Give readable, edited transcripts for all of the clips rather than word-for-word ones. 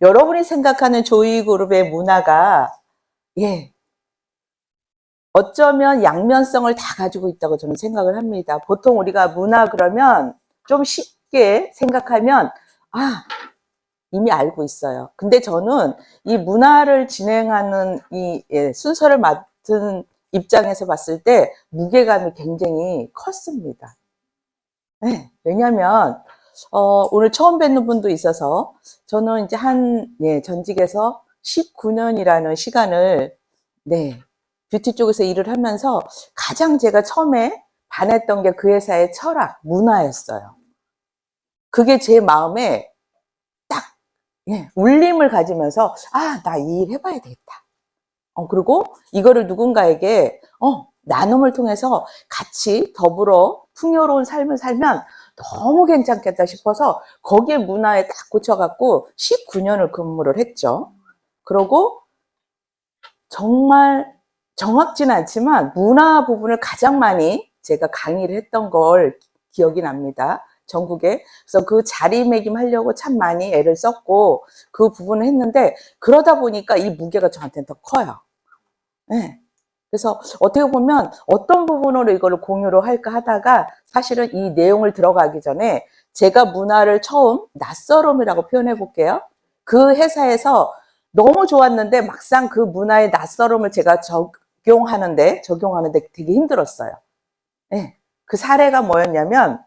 여러분이 생각하는 조이그룹의 문화가 어쩌면 양면성을 다 가지고 있다고 저는 생각을 합니다. 보통 우리가 문화 그러면 좀 쉽게 생각하면 이미 알고 있어요. 근데 저는 이 문화를 진행하는 이 순서를 맡은 입장에서 봤을 때 무게감이 굉장히 컸습니다. 왜냐하면 오늘 처음 뵙는 분도 있어서 저는 이제 전직에서 19년이라는 시간을 뷰티 쪽에서 일을 하면서 가장 제가 처음에 반했던 게 그 회사의 철학, 문화였어요. 그게 제 마음에 딱 울림을 가지면서 나 이 일 해봐야 되겠다. 그리고 이거를 누군가에게 나눔을 통해서 같이 더불어 풍요로운 삶을 살면 너무 괜찮겠다 싶어서 거기에 문화에 딱 꽂혀갖고 19년을 근무를 했죠. 그러고 정말 정확지는 않지만 문화 부분을 가장 많이 제가 강의를 했던 걸 기억이 납니다. 전국에. 그래서 그 자리매김하려고 참 많이 애를 썼고 그 부분을 했는데 그러다 보니까 이 무게가 저한테는 더 커요. 그래서 어떻게 보면 어떤 부분으로 이거를 공유를 할까 하다가 사실은 이 내용을 들어가기 전에 제가 문화를 처음 낯설음이라고 표현해 볼게요. 그 회사에서 너무 좋았는데 막상 그 문화의 낯설음을 제가 적용하는데 되게 힘들었어요. 그 사례가 뭐였냐면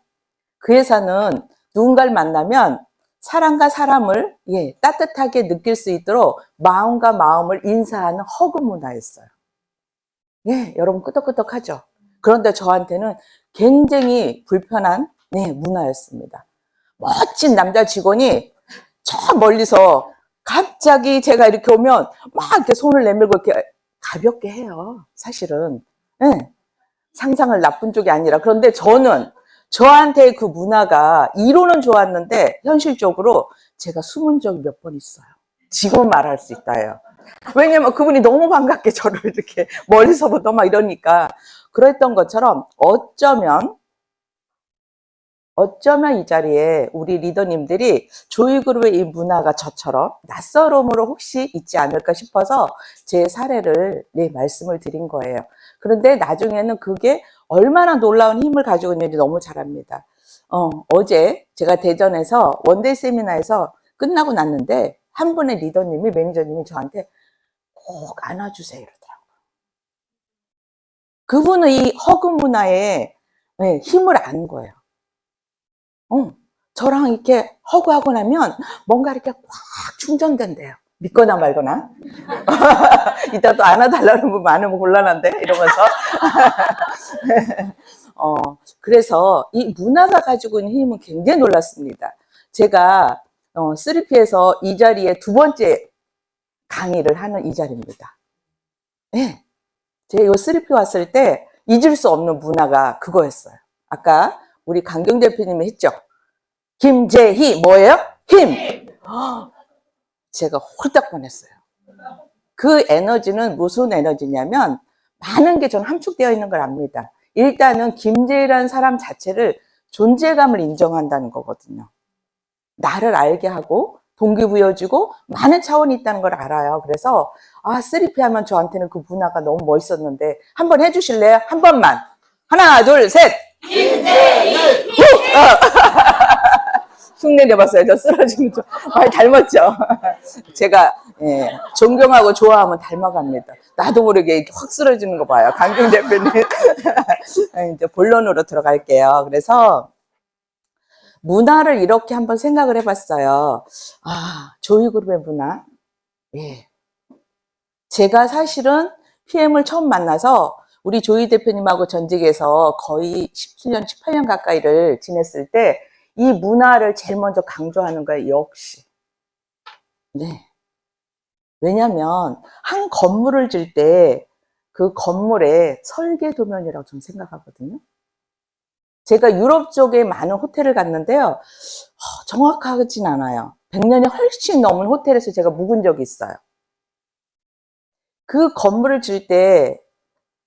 그 회사는 누군가를 만나면 사람과 사람을 따뜻하게 느낄 수 있도록 마음과 마음을 인사하는 허그 문화였어요. 여러분 끄덕끄덕하죠. 그런데 저한테는 굉장히 불편한 문화였습니다. 멋진 남자 직원이 저 멀리서 갑자기 제가 이렇게 오면 막 이렇게 손을 내밀고 이렇게 가볍게 해요. 사실은 상상을 나쁜 쪽이 아니라. 그런데 저한테 그 문화가 이론은 좋았는데 현실적으로 제가 숨은 적이 몇 번 있어요. 지금 말할 수 있다요. 왜냐면 그분이 너무 반갑게 저를 이렇게 멀리서부터 막 이러니까. 그랬던 것처럼 어쩌면 이 자리에 우리 리더님들이 조이그룹의 이 문화가 저처럼 낯설음으로 혹시 있지 않을까 싶어서 제 사례를 말씀을 드린 거예요. 그런데 나중에는 그게 얼마나 놀라운 힘을 가지고 있는지 너무 잘 압니다. 어제 제가 대전에서 원데이 세미나에서 끝나고 났는데 한 분의 리더님이, 매니저님이 저한테 꼭 안아주세요 이러더라고요. 그분은 이 허그 문화에 힘을 아는 거예요. 저랑 이렇게 허그하고 나면 뭔가 이렇게 꽉 충전된대요. 믿거나 말거나. 이따 또 안아달라는 분 많으면 곤란한데 이러면서. 그래서 이 문화가 가지고 있는 힘은 굉장히 놀랐습니다. 제가 3P에서 이 자리에 두 번째 강의를 하는 이 자리입니다. 제가 이 3P 왔을 때 잊을 수 없는 문화가 그거였어요. 아까 우리 강경 대표님이 했죠. 김재희 뭐예요? 힘! 제가 홀딱 보냈어요. 그 에너지는 무슨 에너지냐면 많은 게 저는 함축되어 있는 걸 압니다. 일단은 김재희라는 사람 자체를 존재감을 인정한다는 거거든요. 나를 알게 하고 동기부여주고 많은 차원이 있다는 걸 알아요. 그래서 3P 하면 저한테는 그 문화가 너무 멋있었는데 한번 해주실래요? 한 번만. 하나 둘 셋. 김재희! 흉내 내봤어요. 저 쓰러지는 좀 많이 닮았죠. 제가 존경하고 좋아하면 닮아갑니다. 나도 모르게 이렇게 확 쓰러지는 거 봐요. 강경 대표님. 이제 본론으로 들어갈게요. 그래서 문화를 이렇게 한번 생각을 해봤어요. 조이그룹의 문화. 제가 사실은 PM을 처음 만나서 우리 조이 대표님하고 전직에서 거의 17년, 18년 가까이를 지냈을 때 이 문화를 제일 먼저 강조하는 거예요. 역시. 왜냐하면 한 건물을 질 때 그 건물의 설계 도면이라고 저는 생각하거든요. 제가 유럽 쪽에 많은 호텔을 갔는데요. 정확하진 않아요. 100년이 훨씬 넘은 호텔에서 제가 묵은 적이 있어요. 그 건물을 질 때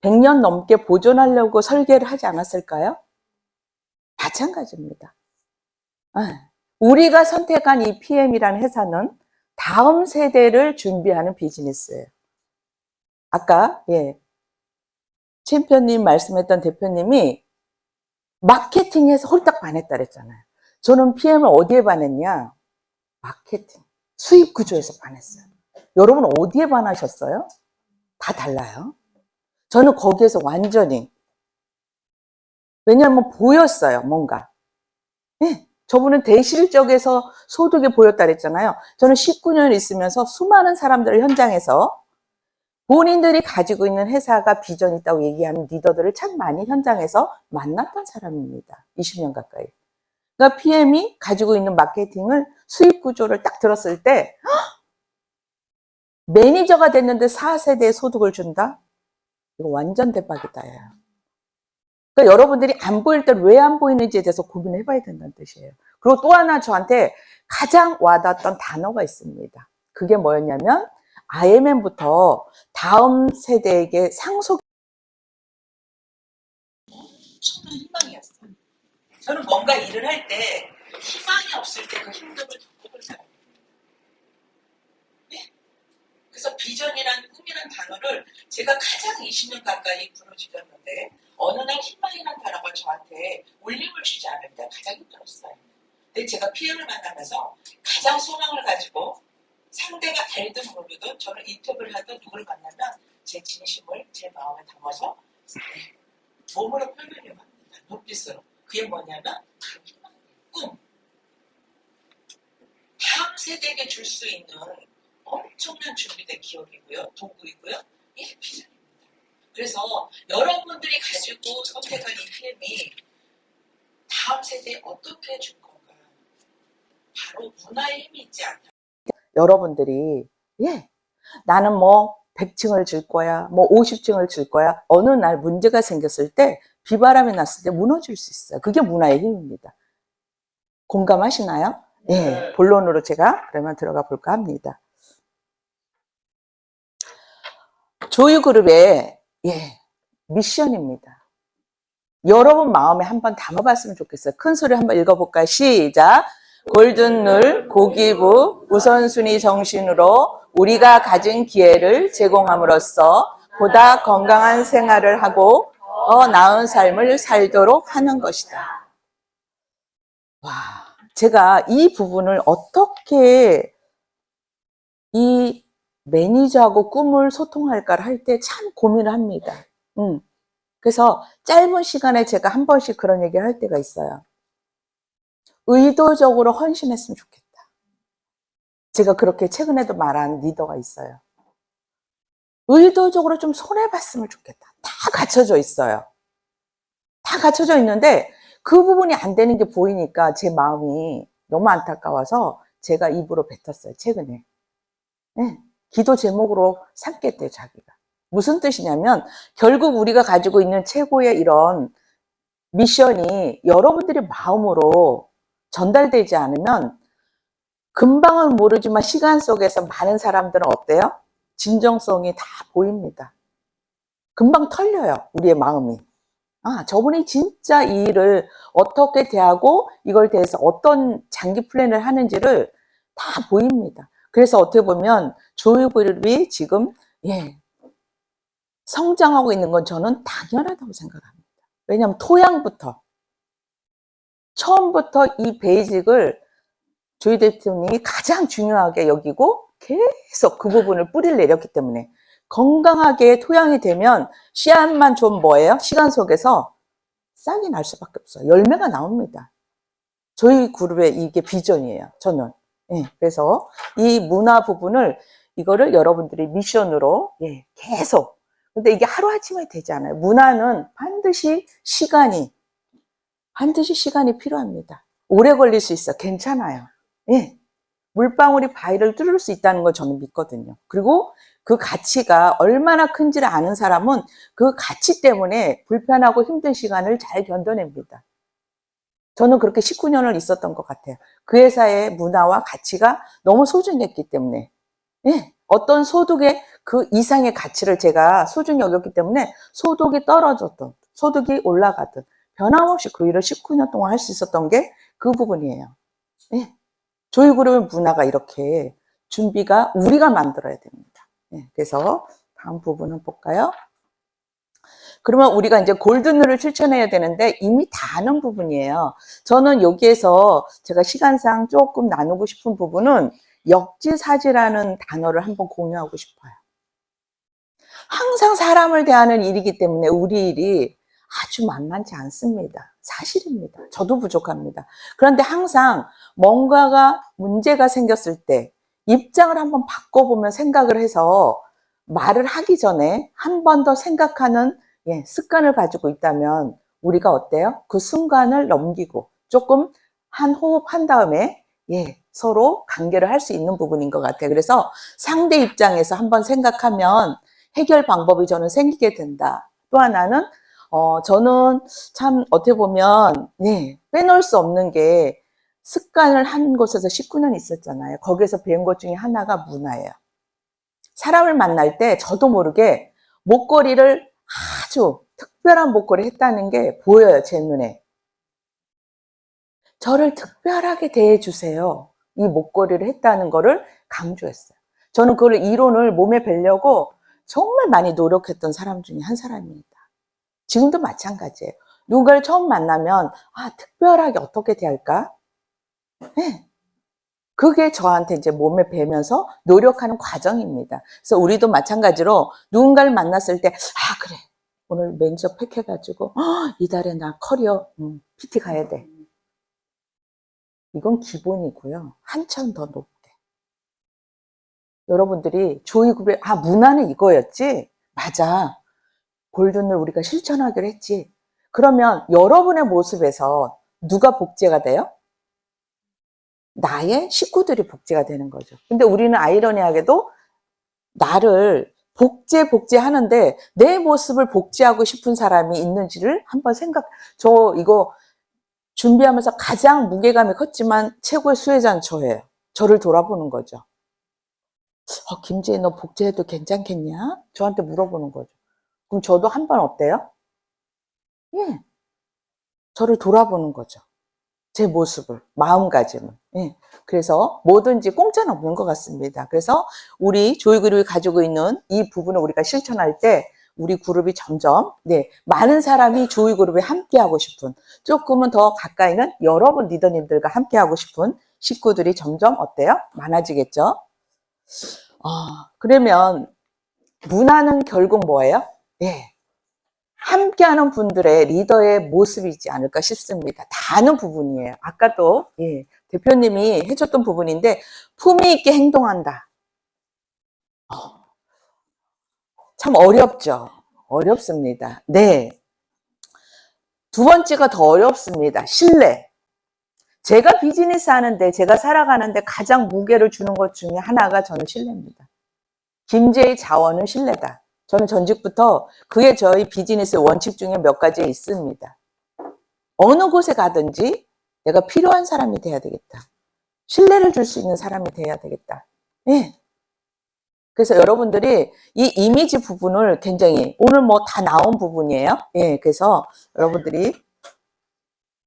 100년 넘게 보존하려고 설계를 하지 않았을까요? 마찬가지입니다. 우리가 선택한 이 PM이라는 회사는 다음 세대를 준비하는 비즈니스예요. 아까 챔피언님 말씀했던 대표님이 마케팅에서 홀딱 반했다 그랬잖아요. 저는 PM을 어디에 반했냐? 마케팅, 수입 구조에서 반했어요. 여러분 어디에 반하셨어요? 다 달라요. 저는 거기에서 완전히, 왜냐하면 보였어요, 뭔가. 저분은 대실적에서 소득이 보였다 그랬잖아요. 저는 19년 있으면서 수많은 사람들을 현장에서 본인들이 가지고 있는 회사가 비전이 있다고 얘기하는 리더들을 참 많이 현장에서 만났던 사람입니다. 20년 가까이. 그러니까 PM이 가지고 있는 마케팅을 수입 구조를 딱 들었을 때 매니저가 됐는데 4세대의 소득을 준다? 이거 완전 대박이다. 그러니까 여러분들이 안 보일 때 왜 안 보이는지에 대해서 고민을 해봐야 된다는 뜻이에요. 그리고 또 하나 저한테 가장 와닿았던 단어가 있습니다. 그게 뭐였냐면 IMM부터 다음 세대에게 상속. 저는 희망이었어요. 저는 뭔가 일을 할 때 희망이 없을 때 그 힘듦을 겪어본 사람이에요. 그래서 비전이란 꿈이란 단어를 제가 가장 20년 가까이 부르짖었는데 어느 날 희망이란 단어가 저한테 울림을 주지 않을 때 가장 힘들었어요. 근데 제가 PM을 만나면서 가장 소망을 가지고 상대가 알든 모르든 저는 인터뷰를 하든 누굴 만나면 제 진심을 제 마음에 담아서 몸으로 표현해 봅니다. 눈빛으로. 그게 뭐냐면 희망, 꿈. 다음 세대에게 줄 수 있는 엄청난 준비된 기업이고요. 도구이고요. 이게 비전입니다. 그래서 여러분들이 가지고 선택한 이 PM이 다음 세대에 어떻게 줄 건가. 바로 문화의 힘이 있지 않나. 여러분들이 나는 뭐 100층을 줄 거야, 뭐 50층을 줄 거야. 어느 날 문제가 생겼을 때 비바람이 났을 때 무너질 수 있어요. 그게 문화의 힘입니다. 공감하시나요? 본론으로 제가 그러면 들어가 볼까 합니다. 조유그룹의 미션입니다. 여러분 마음에 한번 담아봤으면 좋겠어요. 큰 소리 한번 읽어볼까요? 시작. 골든룰 고기부 우선순위 정신으로 우리가 가진 기회를 제공함으로써 보다 건강한 생활을 하고 더 나은 삶을 살도록 하는 것이다. 와, 제가 이 부분을 어떻게 이 매니저하고 꿈을 소통할까를 할 때 참 고민을 합니다. 그래서 짧은 시간에 제가 한 번씩 그런 얘기를 할 때가 있어요. 의도적으로 헌신했으면 좋겠다. 제가 그렇게 최근에도 말한 리더가 있어요. 의도적으로 좀 손해봤으면 좋겠다. 다 갖춰져 있어요. 다 갖춰져 있는데 그 부분이 안 되는 게 보이니까 제 마음이 너무 안타까워서 제가 입으로 뱉었어요. 최근에. 기도 제목으로 삼겠대요. 자기가. 무슨 뜻이냐면 결국 우리가 가지고 있는 최고의 이런 미션이 여러분들의 마음으로 전달되지 않으면 금방은 모르지만 시간 속에서 많은 사람들은 어때요? 진정성이 다 보입니다. 금방 털려요. 우리의 마음이. 저분이 진짜 이 일을 어떻게 대하고 이걸 대해서 어떤 장기 플랜을 하는지를 다 보입니다. 그래서 어떻게 보면 조유그룹이 지금 성장하고 있는 건 저는 당연하다고 생각합니다. 왜냐하면 토양부터 처음부터 이 베이직을 조이 대통령이 가장 중요하게 여기고 계속 그 부분을 뿌리를 내렸기 때문에 건강하게 토양이 되면 씨앗만 좀 뭐예요? 시간 속에서 싹이 날 수밖에 없어요. 열매가 나옵니다. 저희 그룹의 이게 비전이에요. 저는. 그래서 이 문화 부분을 이거를 여러분들이 미션으로 계속. 근데 이게 하루아침에 되지 않아요. 문화는 반드시 시간이 필요합니다. 오래 걸릴 수 있어. 괜찮아요. 물방울이 바위를 뚫을 수 있다는 걸 저는 믿거든요. 그리고 그 가치가 얼마나 큰지를 아는 사람은 그 가치 때문에 불편하고 힘든 시간을 잘 견뎌냅니다. 저는 그렇게 19년을 있었던 것 같아요. 그 회사의 문화와 가치가 너무 소중했기 때문에 어떤 소득의 그 이상의 가치를 제가 소중히 여겼기 때문에 소득이 떨어졌든 소득이 올라가든 변함없이 그 일을 19년 동안 할 수 있었던 게 그 부분이에요. 조유그룹의 문화가 이렇게 준비가 우리가 만들어야 됩니다. 그래서 다음 부분은 볼까요? 그러면 우리가 이제 골든룰을 실천해야 되는데 이미 다 아는 부분이에요. 저는 여기에서 제가 시간상 조금 나누고 싶은 부분은 역지사지라는 단어를 한번 공유하고 싶어요. 항상 사람을 대하는 일이기 때문에 우리 일이 아주 만만치 않습니다. 사실입니다. 저도 부족합니다. 그런데 항상 뭔가가 문제가 생겼을 때 입장을 한번 바꿔보면 생각을 해서 말을 하기 전에 한 번 더 생각하는 습관을 가지고 있다면 우리가 어때요? 그 순간을 넘기고 조금 한 호흡 한 다음에 서로 관계를 할 수 있는 부분인 것 같아요. 그래서 상대 입장에서 한번 생각하면 해결 방법이 저는 생기게 된다. 또 하나는 저는 참 어떻게 보면 빼놓을 수 없는 게 습관을 한 곳에서 19년 있었잖아요. 거기에서 배운 것 중에 하나가 문화예요. 사람을 만날 때 저도 모르게 목걸이를 아주 특별한 목걸이 했다는 게 보여요, 제 눈에. 저를 특별하게 대해주세요. 이 목걸이를 했다는 거를 강조했어요. 저는 그걸 이론을 몸에 배려고 정말 많이 노력했던 사람 중에 한 사람입니다. 지금도 마찬가지예요. 누군가를 처음 만나면 특별하게 어떻게 대할까? 그게 저한테 이제 몸에 배면서 노력하는 과정입니다. 그래서 우리도 마찬가지로 누군가를 만났을 때 그래 오늘 매니저 팩해가지고 이달에 나 커리어 PT 가야 돼. 이건 기본이고요. 한참 더 높게. 여러분들이 조이그룹의 문화는 이거였지? 맞아. 골든을 우리가 실천하기로 했지. 그러면 여러분의 모습에서 누가 복제가 돼요? 나의 식구들이 복제가 되는 거죠. 근데 우리는 아이러니하게도 나를 복제하는데 내 모습을 복제하고 싶은 사람이 있는지를 한번 저 이거 준비하면서 가장 무게감이 컸지만 최고의 수혜자는 저예요. 저를 돌아보는 거죠. 김지혜 너 복제해도 괜찮겠냐? 저한테 물어보는 거죠. 그럼 저도 한번 어때요? 저를 돌아보는 거죠. 제 모습을, 마음가짐을. 그래서 뭐든지 공짜는 없는 것 같습니다. 그래서 우리 조이그룹이 가지고 있는 이 부분을 우리가 실천할 때 우리 그룹이 점점 많은 사람이 조이그룹에 함께하고 싶은, 조금은 더 가까이는 여러분 리더님들과 함께하고 싶은 식구들이 점점 어때요? 많아지겠죠? 그러면 문화는 결국 뭐예요? 함께하는 분들의 리더의 모습이지 않을까 싶습니다. 다 아는 부분이에요. 아까도 대표님이 해줬던 부분인데 품위 있게 행동한다. 참 어렵죠. 어렵습니다. 두 번째가 더 어렵습니다. 신뢰. 제가 비즈니스 하는데 제가 살아가는데 가장 무게를 주는 것 중에 하나가 저는 신뢰입니다. 김제의 자원은 신뢰다. 저는 전직부터 그게 저희 비즈니스의 원칙 중에 몇 가지 있습니다. 어느 곳에 가든지 내가 필요한 사람이 돼야 되겠다. 신뢰를 줄 수 있는 사람이 돼야 되겠다. 그래서 여러분들이 이 이미지 부분을 굉장히 오늘 뭐 다 나온 부분이에요. 그래서 여러분들이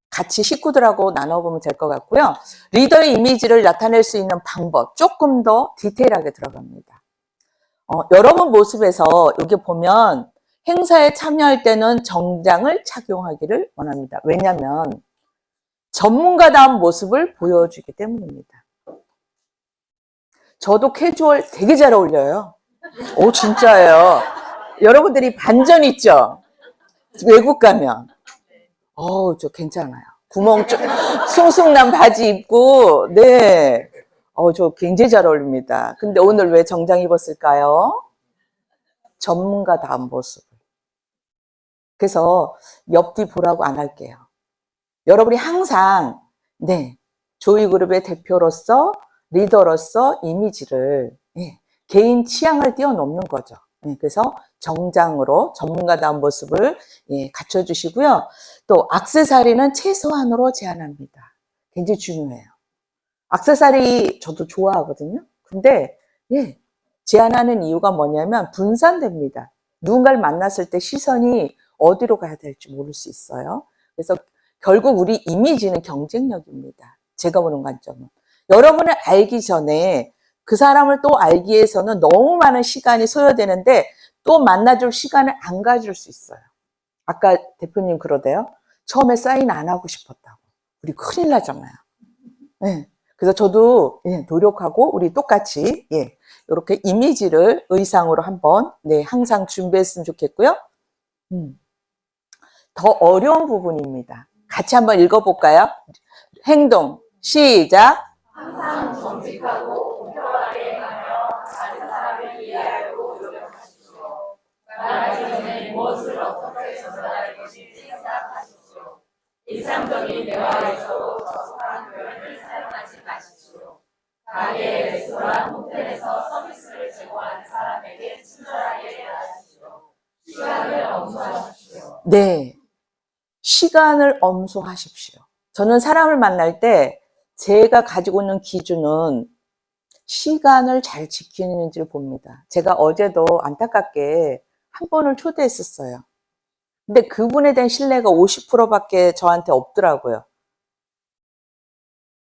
같이 식구들하고 나눠보면 될 것 같고요. 리더의 이미지를 나타낼 수 있는 방법 조금 더 디테일하게 들어갑니다. 여러분 모습에서 여기 보면 행사에 참여할 때는 정장을 착용하기를 원합니다. 왜냐하면 전문가다운 모습을 보여주기 때문입니다. 저도 캐주얼 되게 잘 어울려요. 진짜예요. 여러분들이 반전 있죠? 외국 가면. 저 괜찮아요. 구멍 숭숭난 바지 입고, 저 굉장히 잘 어울립니다. 근데 오늘 왜 정장 입었을까요? 전문가다운 모습. 그래서 옆뒤 보라고 안 할게요. 여러분이 항상 조이그룹의 대표로서 리더로서 이미지를 개인 취향을 뛰어넘는 거죠. 그래서 정장으로 전문가다운 모습을 갖춰주시고요. 또 액세서리는 최소한으로 제한합니다. 굉장히 중요해요. 액세서리 저도 좋아하거든요. 근데 제한하는 이유가 뭐냐면 분산됩니다. 누군가를 만났을 때 시선이 어디로 가야 될지 모를 수 있어요. 그래서 결국 우리 이미지는 경쟁력입니다. 제가 보는 관점은. 여러분을 알기 전에 그 사람을 또 알기 위해서는 너무 많은 시간이 소요되는데 또 만나줄 시간을 안 가질 수 있어요. 아까 대표님 그러대요. 처음에 사인 안 하고 싶었다고. 우리 큰일 나잖아요. 네. 그래서 저도 노력하고 우리 똑같이 이렇게 이미지를 의상으로 한번 항상 준비했으면 좋겠고요. 더 어려운 부분입니다. 같이 한번 읽어볼까요? 행동 시작. 항상 정직하고 공평하게 하며 다른 사람을 이해하려고 노력하십시오. 말하기 전에 무엇을 어떻게 전달할 것인지 생각하십시오. 일상적인 대화에서도 저속한 표현을 사용하지 마십시오. 가게, 레스토랑, 호텔에서 서비스를 제공하는 사람에게 친절하게 대하십시오. 시간을 엄수하십시오. 네, 시간을 엄수하십시오. 저는 사람을 만날 때 제가 가지고 있는 기준은 시간을 잘 지키는지를 봅니다. 제가 어제도 안타깝게 한 분을 초대했었어요. 근데 그분에 대한 신뢰가 50%밖에 저한테 없더라고요.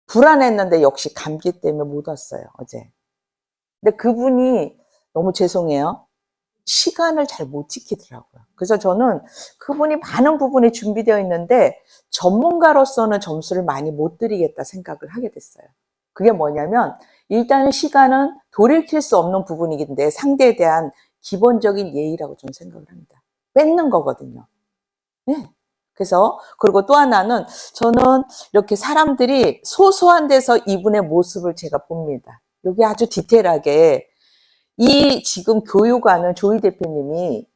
불안했는데 역시 감기 때문에 못 왔어요, 어제. 근데 그분이 너무 죄송해요. 시간을 잘 못 지키더라고요. 그래서 저는 그분이 많은 부분이 준비되어 있는데 전문가로서는 점수를 많이 못 드리겠다 생각을 하게 됐어요. 그게 뭐냐면 일단은 시간은 돌이킬 수 없는 부분이긴데 상대에 대한 기본적인 예의라고 저는 생각을 합니다. 뺏는 거거든요. 네. 그래서 그리고 또 하나는 저는 이렇게 사람들이 소소한 데서 이분의 모습을 제가 봅니다. 여기 아주 디테일하게 이 지금 교육하는 조이 대표님이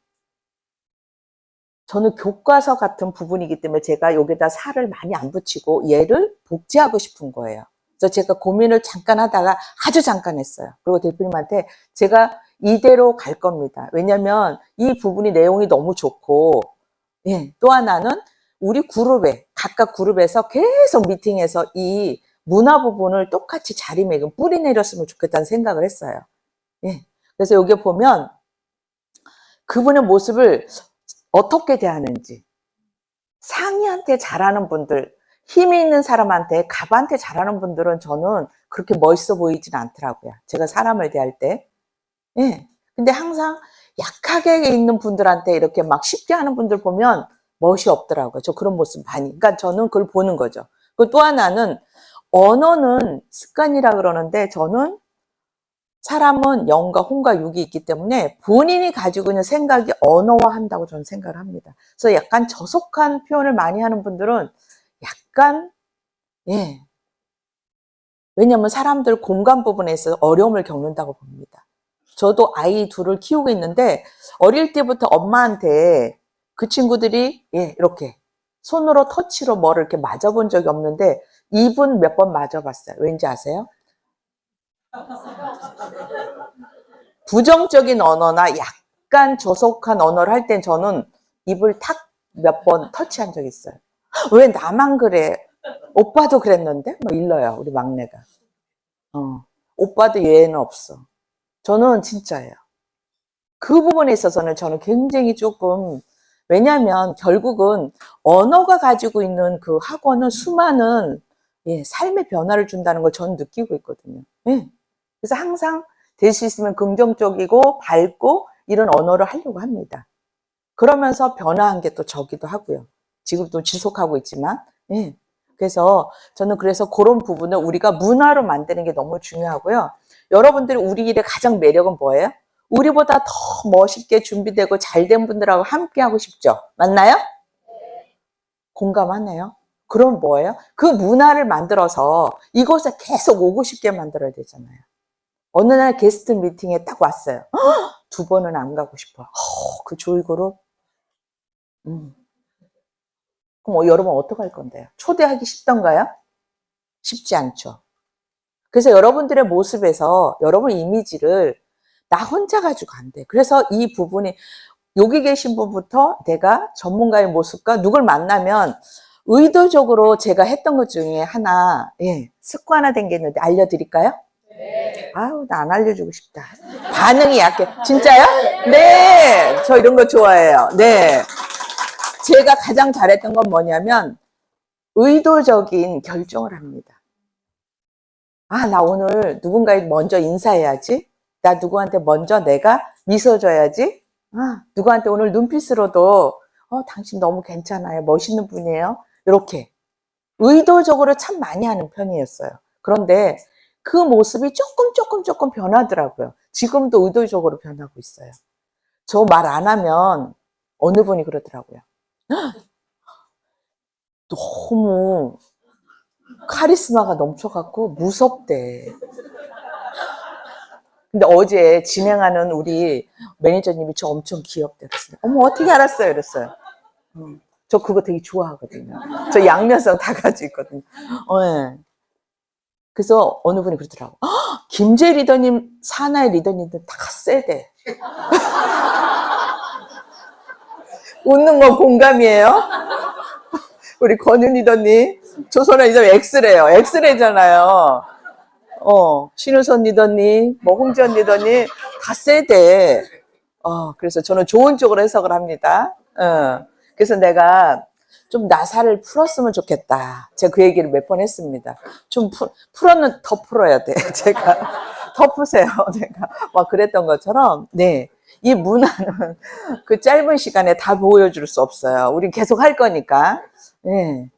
저는 교과서 같은 부분이기 때문에 제가 여기다 살을 많이 안 붙이고 얘를 복제하고 싶은 거예요. 그래서 제가 고민을 잠깐 하다가 아주 잠깐 했어요. 그리고 대표님한테 제가 이대로 갈 겁니다. 왜냐면 이 부분이 내용이 너무 좋고 또 하나는 우리 그룹에 각각 그룹에서 계속 미팅해서 이 문화 부분을 똑같이 자리매김 뿌리 내렸으면 좋겠다는 생각을 했어요. 그래서 여기 보면 그분의 모습을 어떻게 대하는지 상의한테 잘하는 분들, 힘이 있는 사람한테 갑한테 잘하는 분들은 저는 그렇게 멋있어 보이진 않더라고요. 제가 사람을 대할 때. 근데 항상 약하게 있는 분들한테 이렇게 막 쉽게 하는 분들 보면 멋이 없더라고요. 저 그런 모습 많이. 그러니까 저는 그걸 보는 거죠. 그리고 또 하나는 언어는 습관이라 그러는데 저는 사람은 영과 혼과 육이 있기 때문에 본인이 가지고 있는 생각이 언어화한다고 저는 생각을 합니다. 그래서 약간 저속한 표현을 많이 하는 분들은 약간 왜냐하면 사람들 공감 부분에 있어서 어려움을 겪는다고 봅니다. 저도 아이 둘을 키우고 있는데 어릴 때부터 엄마한테 그 친구들이 이렇게 손으로 터치로 뭐를 이렇게 맞아본 적이 없는데 입은 몇 번 맞아봤어요. 왠지 아세요? 부정적인 언어나 약간 저속한 언어를 할 땐 저는 입을 탁 몇 번 터치한 적이 있어요. 왜 나만 그래? 오빠도 그랬는데? 뭐 일러요, 우리 막내가. 오빠도 예외는 없어. 저는 진짜예요. 그 부분에 있어서는 저는 굉장히 조금, 왜냐하면 결국은 언어가 가지고 있는 그 학원은 수많은 삶의 변화를 준다는 걸 저는 느끼고 있거든요. 그래서 항상 될 수 있으면 긍정적이고 밝고 이런 언어를 하려고 합니다. 그러면서 변화한 게 또 저기도 하고요. 지금도 지속하고 있지만, 그래서 저는 그래서 그런 부분을 우리가 문화로 만드는 게 너무 중요하고요. 여러분들이 우리 일의 가장 매력은 뭐예요? 우리보다 더 멋있게 준비되고 잘된 분들하고 함께 하고 싶죠? 맞나요? 공감하네요. 그럼 뭐예요? 그 문화를 만들어서 이곳에 계속 오고 싶게 만들어야 되잖아요. 어느 날 게스트 미팅에 딱 왔어요. 두 번은 안 가고 싶어. 그 조이그룹. 그럼 여러분 어떻게 할 건데요? 초대하기 쉽던가요? 쉽지 않죠. 그래서 여러분들의 모습에서 여러분 이미지를 나 혼자 가지고 안 돼. 그래서 이 부분이 여기 계신 분부터 내가 전문가의 모습과 누굴 만나면 의도적으로 제가 했던 것 중에 하나 습관화된 게 있는데 알려드릴까요? 네. 아우 나 안 알려주고 싶다. 반응이 약해. 진짜요? 네. 저 이런 거 좋아해요. 네. 제가 가장 잘했던 건 뭐냐면 의도적인 결정을 합니다. 아, 나 오늘 누군가에 먼저 인사해야지. 나 누구한테 먼저 내가 미소 줘야지. 아, 누구한테 오늘 눈빛으로도 당신 너무 괜찮아요. 멋있는 분이에요. 이렇게 의도적으로 참 많이 하는 편이었어요. 그런데 그 모습이 조금 변하더라고요. 지금도 의도적으로 변하고 있어요. 저 말 안 하면 어느 분이 그러더라고요. 너무 카리스마가 넘쳐갖고 무섭대. 근데 어제 진행하는 우리 매니저님이 저 엄청 귀엽대. 그랬어요. 어머, 어떻게 알았어요? 이랬어요. 저 그거 되게 좋아하거든요. 저 양면성 다 가지고 있거든요. 네. 그래서 어느 분이 그러더라고. 김재 리더님, 사나의 리더님들 다 세대. 웃는 건 공감이에요. 우리 권윤 리더님, 조선의 리더 엑스래요. 엑스래잖아요. 신우선 리더님, 뭐 홍지연 리더님 다 세대. 그래서 저는 좋은 쪽으로 해석을 합니다. 그래서 내가 좀 나사를 풀었으면 좋겠다. 제가 그 얘기를 몇 번 했습니다. 좀 풀었는 더 풀어야 돼. 제가 더 푸세요. 제가 막 그랬던 것처럼, 네. 이 문화는 그 짧은 시간에 다 보여줄 수 없어요. 우린 계속 할 거니까. 네.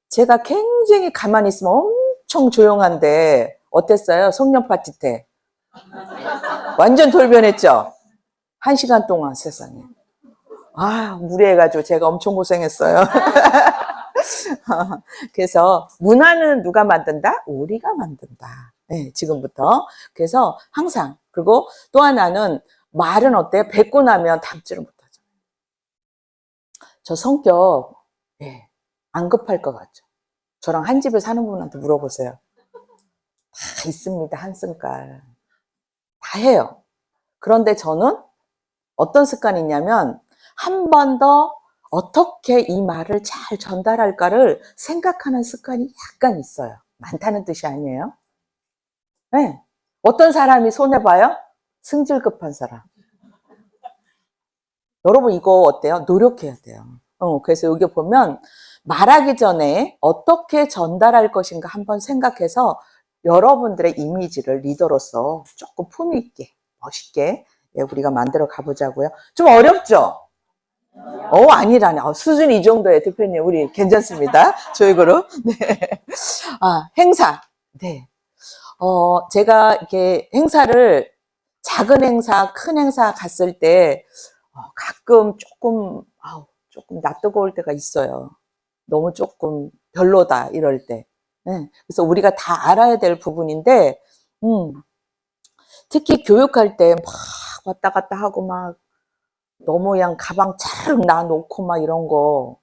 제가 굉장히 가만히 있으면 엄청 조용한데, 어땠어요? 송년 파티 때. 완전 돌변했죠? 1시간 동안 세상에. 무리해가지고 제가 엄청 고생했어요. 그래서 문화는 누가 만든다? 우리가 만든다. 네, 지금부터. 그래서 항상. 그리고 또 하나는 말은 어때요? 뱉고 나면 담지를 못하죠. 저 성격, 네, 안 급할 것 같죠? 저랑 한 집에 사는 분한테 물어보세요. 다 있습니다. 한 습관. 다 해요. 그런데 저는 어떤 습관이 있냐면 한 번 더 어떻게 이 말을 잘 전달할까를 생각하는 습관이 약간 있어요. 많다는 뜻이 아니에요. 네. 어떤 사람이 손해봐요? 승질급한 사람. 여러분 이거 어때요? 노력해야 돼요. 그래서 여기 보면 말하기 전에 어떻게 전달할 것인가 한번 생각해서 여러분들의 이미지를 리더로서 조금 품위 있게 멋있게 우리가 만들어 가보자고요. 좀 어렵죠? 아니라네. 수준이 이 정도예요, 대표님. 우리 괜찮습니다. 저희그룹. 네. 행사. 네. 제가 이렇게 행사를 작은 행사, 큰 행사 갔을 때 가끔 조금 낯뜨거울 때가 있어요. 너무 조금 별로다 이럴 때. 네. 그래서 우리가 다 알아야 될 부분인데 특히 교육할 때 막 왔다 갔다 하고 막 너무 그냥 가방 차르륵 놔놓고 막 이런 거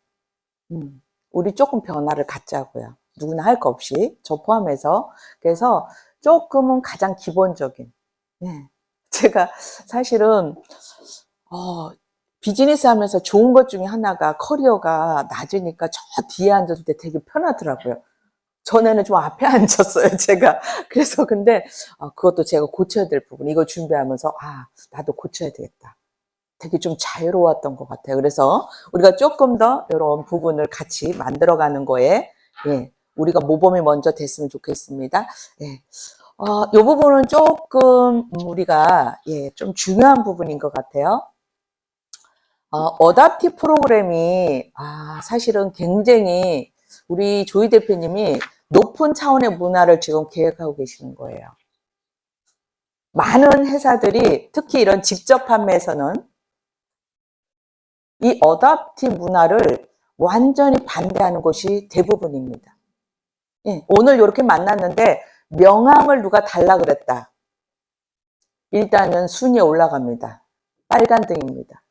우리 조금 변화를 갖자고요. 누구나 할 거 없이 저 포함해서. 그래서 조금은 가장 기본적인. 네. 제가 사실은 비즈니스 하면서 좋은 것 중에 하나가 커리어가 낮으니까 저 뒤에 앉았을 때 되게 편하더라고요. 전에는 좀 앞에 앉았어요, 제가. 그래서 근데 그것도 제가 고쳐야 될 부분. 이거 준비하면서 나도 고쳐야 되겠다. 되게 좀 자유로웠던 것 같아요. 그래서 우리가 조금 더 이런 부분을 같이 만들어가는 거에 우리가 모범이 먼저 됐으면 좋겠습니다. 이 부분은 조금 우리가 좀 중요한 부분인 것 같아요. 어답티 프로그램이 사실은 굉장히 우리 조이 대표님이 높은 차원의 문화를 지금 계획하고 계시는 거예요. 많은 회사들이 특히 이런 직접 판매에서는 이 어답티 문화를 완전히 반대하는 곳이 대부분입니다. 오늘 이렇게 만났는데 명함을 누가 달라 그랬다. 일단은 순위에 올라갑니다. 빨간등입니다.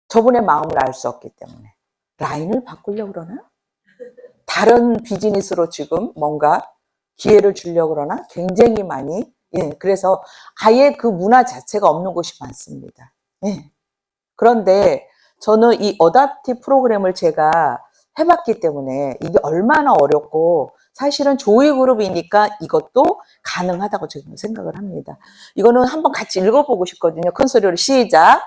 저분의 마음을 알 수 없기 때문에. 라인을 바꾸려고 그러나? 다른 비즈니스로 지금 뭔가 기회를 주려고 그러나? 굉장히 많이. 그래서 아예 그 문화 자체가 없는 곳이 많습니다. 그런데 저는 이 어답티 프로그램을 제가 해봤기 때문에 이게 얼마나 어렵고 사실은 조이그룹이니까 이것도 가능하다고 저는 생각을 합니다. 이거는 한번 같이 읽어보고 싶거든요. 큰 소리로 시작.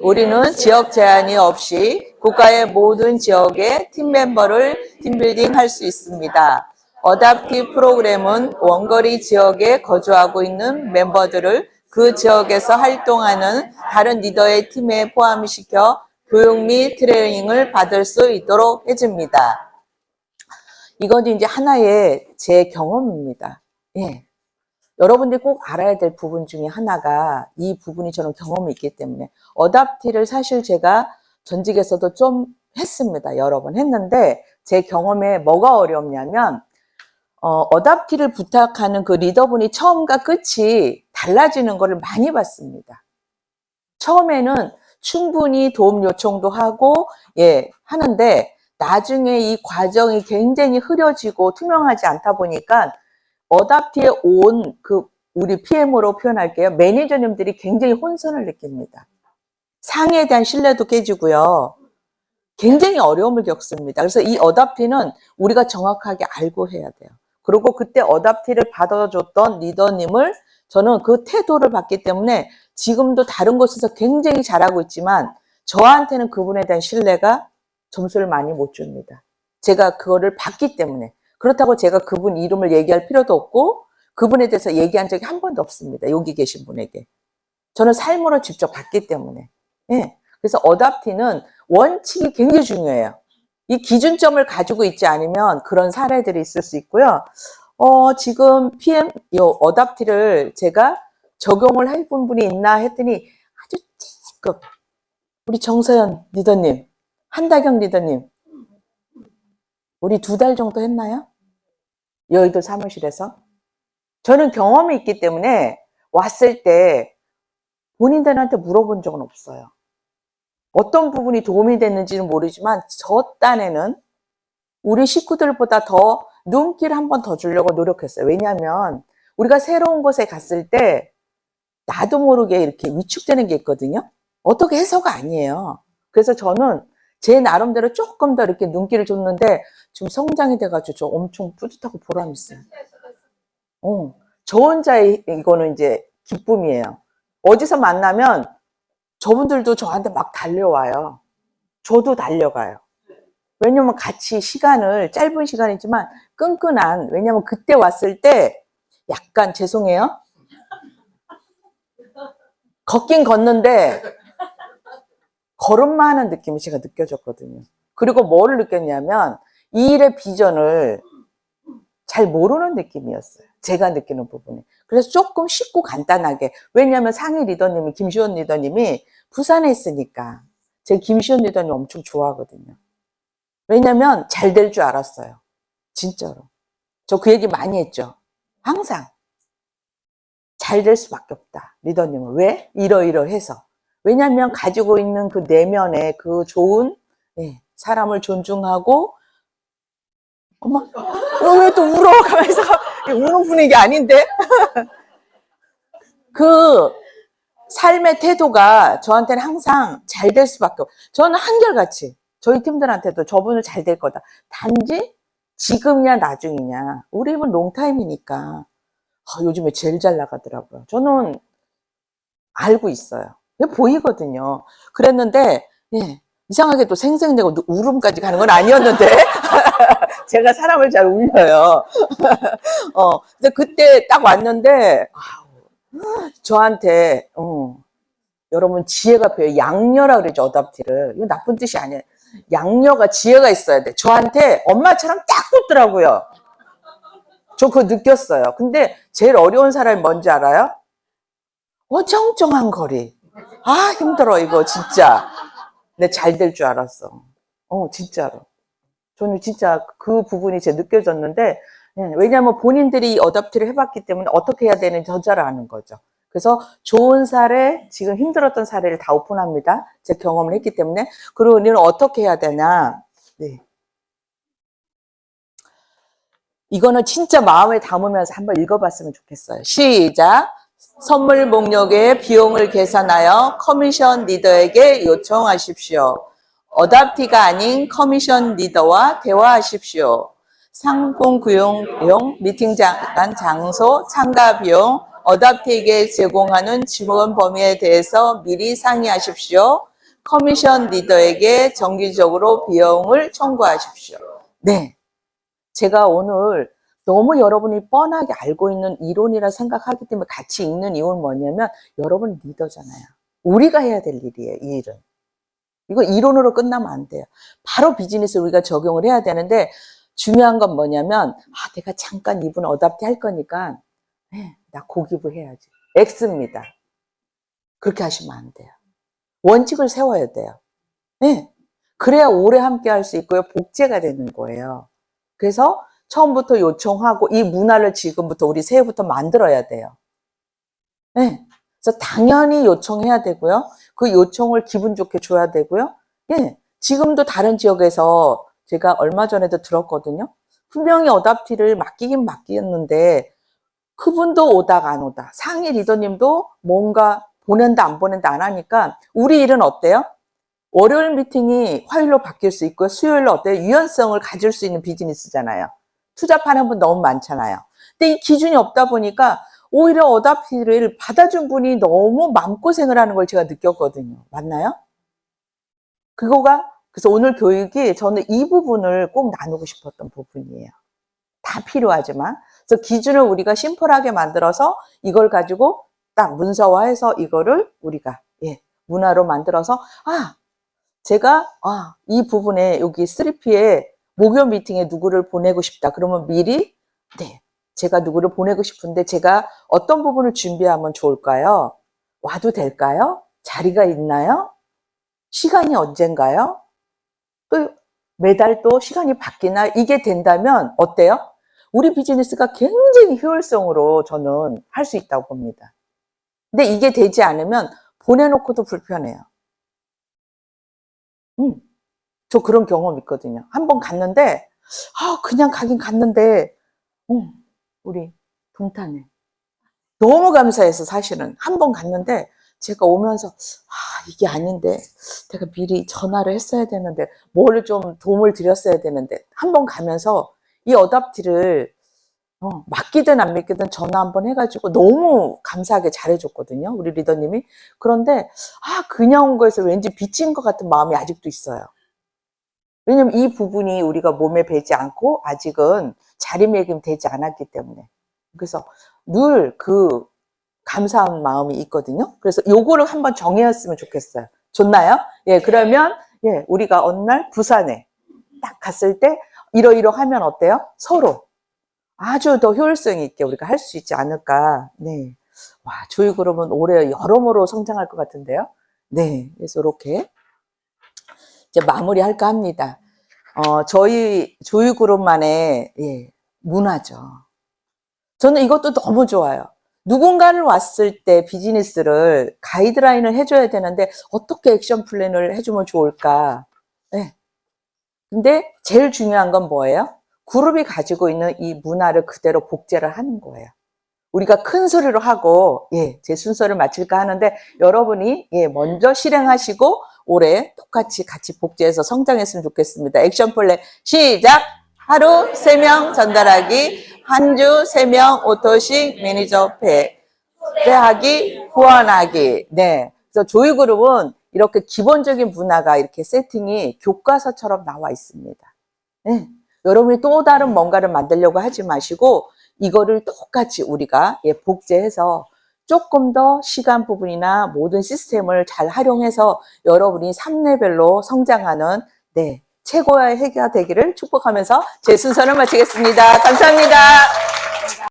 우리는 지역 제한이 없이 국가의 모든 지역의 팀 멤버를 팀빌딩 할 수 있습니다. 어답티브 프로그램은 원거리 지역에 거주하고 있는 멤버들을 그 지역에서 활동하는 다른 리더의 팀에 포함시켜 교육 및 트레이닝을 받을 수 있도록 해줍니다. 이건 이제 하나의 제 경험입니다. 예. 여러분들이 꼭 알아야 될 부분 중에 하나가 이 부분이 저는 경험이 있기 때문에 어답티를 사실 제가 전직에서도 좀 했습니다. 여러 번 했는데 제 경험에 뭐가 어렵냐면 어답티를 부탁하는 그 리더분이 처음과 끝이 달라지는 것을 많이 봤습니다. 처음에는 충분히 도움 요청도 하고 하는데 나중에 이 과정이 굉장히 흐려지고 투명하지 않다 보니까 어답티에 온 우리 PM으로 표현할게요. 매니저님들이 굉장히 혼선을 느낍니다. 상에 대한 신뢰도 깨지고요. 굉장히 어려움을 겪습니다. 그래서 이 어답티는 우리가 정확하게 알고 해야 돼요. 그리고 그때 어답티를 받아줬던 리더님을 저는 그 태도를 봤기 때문에 지금도 다른 곳에서 굉장히 잘하고 있지만 저한테는 그분에 대한 신뢰가 점수를 많이 못 줍니다. 제가 그거를 봤기 때문에. 그렇다고 제가 그분 이름을 얘기할 필요도 없고 그분에 대해서 얘기한 적이 한 번도 없습니다. 여기 계신 분에게. 저는 삶으로 직접 봤기 때문에. 예. 그래서 어답티는 원칙이 굉장히 중요해요. 이 기준점을 가지고 있지 않으면 그런 사례들이 있을 수 있고요. 지금 PM, 어답티를 제가 적용을 해본 분이 있나 했더니 아주 찌급. 우리 정서연 리더님, 한다경 리더님, 우리 2달 정도 했나요? 여의도 사무실에서. 저는 경험이 있기 때문에 왔을 때 본인들한테 물어본 적은 없어요. 어떤 부분이 도움이 됐는지는 모르지만 저 딴에는 우리 식구들보다 더 눈길 한 번 더 주려고 노력했어요. 왜냐하면 우리가 새로운 곳에 갔을 때 나도 모르게 이렇게 위축되는 게 있거든요. 어떻게 해서가 아니에요. 그래서 저는 제 나름대로 조금 더 이렇게 눈길을 줬는데 지금 성장이 돼가지고 저 엄청 뿌듯하고 보람 있어요. 저 혼자의 이거는 이제 기쁨이에요. 어디서 만나면 저분들도 저한테 막 달려와요. 저도 달려가요. 왜냐면 같이 시간을 짧은 시간이지만 끈끈한, 왜냐면 그때 왔을 때 약간 죄송해요. 걷긴 걷는데 걸음만 하는 느낌이 제가 느껴졌거든요. 그리고 뭐를 느꼈냐면 이 일의 비전을 잘 모르는 느낌이었어요. 제가 느끼는 부분이. 그래서 조금 쉽고 간단하게. 왜냐하면 상위 리더님이 김시원 리더님이 부산에 있으니까 제가 김시원 리더님 엄청 좋아하거든요. 왜냐하면 잘 될 줄 알았어요. 진짜로. 저 그 얘기 많이 했죠. 항상 잘 될 수밖에 없다. 리더님은. 왜? 이러이러해서. 왜냐하면 가지고 있는 그 내면의 그 좋은 사람을 존중하고 엄마 왜 또 울어? 가면서 우는 분위기 아닌데? 그 삶의 태도가 저한테는 항상 잘 될 수밖에 없어요. 저는 한결같이 저희 팀들한테도 저분은 잘 될 거다. 단지 지금이냐 나중이냐. 우리 입은 롱타임이니까 요즘에 제일 잘 나가더라고요. 저는 알고 있어요. 보이거든요. 그랬는데 이상하게 또 생생내고 울음까지 가는 건 아니었는데 제가 사람을 잘 울려요. 근데 그때 딱 왔는데 저한테 여러분 지혜가 필요해요. 양녀라 그러죠. 어답티를. 이거 나쁜 뜻이 아니에요. 양녀가 지혜가 있어야 돼. 저한테 엄마처럼 딱 붙더라고요. 저 그거 느꼈어요. 근데 제일 어려운 사람이 뭔지 알아요? 어정쩡한 거리. 힘들어 이거 진짜. 근데 잘 될 줄 알았어. 진짜로. 저는 진짜 그 부분이 제 느껴졌는데 왜냐하면 본인들이 어답티를 해봤기 때문에 어떻게 해야 되는지 더 잘 아는 거죠. 그래서 좋은 사례, 지금 힘들었던 사례를 다 오픈합니다. 제 경험을 했기 때문에. 그리고 우리는 어떻게 해야 되나. 이거는 진짜 마음에 담으면서 한번 읽어봤으면 좋겠어요. 시작. 선물 목록의 비용을 계산하여 커미션 리더에게 요청하십시오. 어답티가 아닌 커미션 리더와 대화하십시오. 상품 구용용 미팅 장소 참가 비용 어답티에게 제공하는 지원 범위에 대해서 미리 상의하십시오. 커미션 리더에게 정기적으로 비용을 청구하십시오. 네. 제가 오늘 너무 여러분이 뻔하게 알고 있는 이론이라 생각하기 때문에 같이 읽는 이유는 뭐냐면 여러분 리더잖아요. 우리가 해야 될 일이에요, 이 일은. 이거 이론으로 끝나면 안 돼요. 바로 비즈니스 우리가 적용을 해야 되는데 중요한 건 뭐냐면 내가 잠깐 이분 어답트 할 거니까 나 고기부 해야지. X입니다. 그렇게 하시면 안 돼요. 원칙을 세워야 돼요. 네. 그래야 오래 함께 할 수 있고요. 복제가 되는 거예요. 그래서 처음부터 요청하고 이 문화를 지금부터 우리 새해부터 만들어야 돼요. 네. 그래서 당연히 요청해야 되고요. 그 요청을 기분 좋게 줘야 되고요. 예. 지금도 다른 지역에서 제가 얼마 전에도 들었거든요. 분명히 어답티를 맡기긴 맡겼는데 그분도 오다가 안 오다. 상위 리더님도 뭔가 보낸다 안 보낸다 안 하니까 우리 일은 어때요? 월요일 미팅이 화요일로 바뀔 수 있고요. 수요일로 어때요? 유연성을 가질 수 있는 비즈니스잖아요. 투잡하는 분 너무 많잖아요. 근데 이 기준이 없다 보니까 오히려 어답티를 받아준 분이 너무 마음고생을 하는 걸 제가 느꼈거든요. 맞나요? 그래서 오늘 교육이 저는 이 부분을 꼭 나누고 싶었던 부분이에요. 다 필요하지만. 그래서 기준을 우리가 심플하게 만들어서 이걸 가지고 딱 문서화해서 이거를 우리가 문화로 만들어서 제가 이 부분에 여기 3P에 목요 미팅에 누구를 보내고 싶다. 그러면 미리 제가 누구를 보내고 싶은데 제가 어떤 부분을 준비하면 좋을까요? 와도 될까요? 자리가 있나요? 시간이 언젠가요? 또 매달 또 시간이 바뀌나? 이게 된다면 어때요? 우리 비즈니스가 굉장히 효율성으로 저는 할 수 있다고 봅니다. 근데 이게 되지 않으면 보내놓고도 불편해요. 저 그런 경험 있거든요. 한번 갔는데 그냥 가긴 갔는데 우리 동탄에 너무 감사해서 사실은 한 번 갔는데 제가 오면서 이게 아닌데 내가 미리 전화를 했어야 되는데 뭘 좀 도움을 드렸어야 되는데 한 번 가면서 이 어답티를 맡기든 안 맡기든 전화 한번 해가지고 너무 감사하게 잘해줬거든요. 우리 리더님이. 그런데 그냥 온 거에서 왠지 빚진 것 같은 마음이 아직도 있어요. 왜냐면 이 부분이 우리가 몸에 배지 않고 아직은 자리매김되지 않았기 때문에. 그래서 늘 그 감사한 마음이 있거든요. 그래서 요거를 한번 정해왔으면 좋겠어요. 좋나요? 그러면 우리가 어느 날 부산에 딱 갔을 때 이러이러하면 어때요? 서로 아주 더 효율성 있게 우리가 할 수 있지 않을까. 네. 와, 조이그룹은 올해 여러모로 성장할 것 같은데요. 네. 그래서 이렇게 이제 마무리할까 합니다. 저희 조이그룹만의 문화죠. 저는 이것도 너무 좋아요. 누군가를 왔을 때 비즈니스를 가이드라인을 해줘야 되는데 어떻게 액션 플랜을 해주면 좋을까? 근데 제일 중요한 건 뭐예요? 그룹이 가지고 있는 이 문화를 그대로 복제를 하는 거예요. 우리가 큰 소리로 하고 제 순서를 마칠까 하는데 여러분이 먼저 실행하시고 올해 똑같이 같이 복제해서 성장했으면 좋겠습니다. 액션 플랜 시작! 하루 3명 전달하기, 한 주 3명 오토식 매니저 배하기, 후원하기. 네. 그래서 조이그룹은 이렇게 기본적인 문화가 이렇게 세팅이 교과서처럼 나와 있습니다. 네. 여러분이 또 다른 뭔가를 만들려고 하지 마시고 이거를 똑같이 우리가 복제해서 조금 더 시간 부분이나 모든 시스템을 잘 활용해서 여러분이 3레벨로 성장하는 최고의 해가 되기를 축복하면서 제 순서를 마치겠습니다. 감사합니다.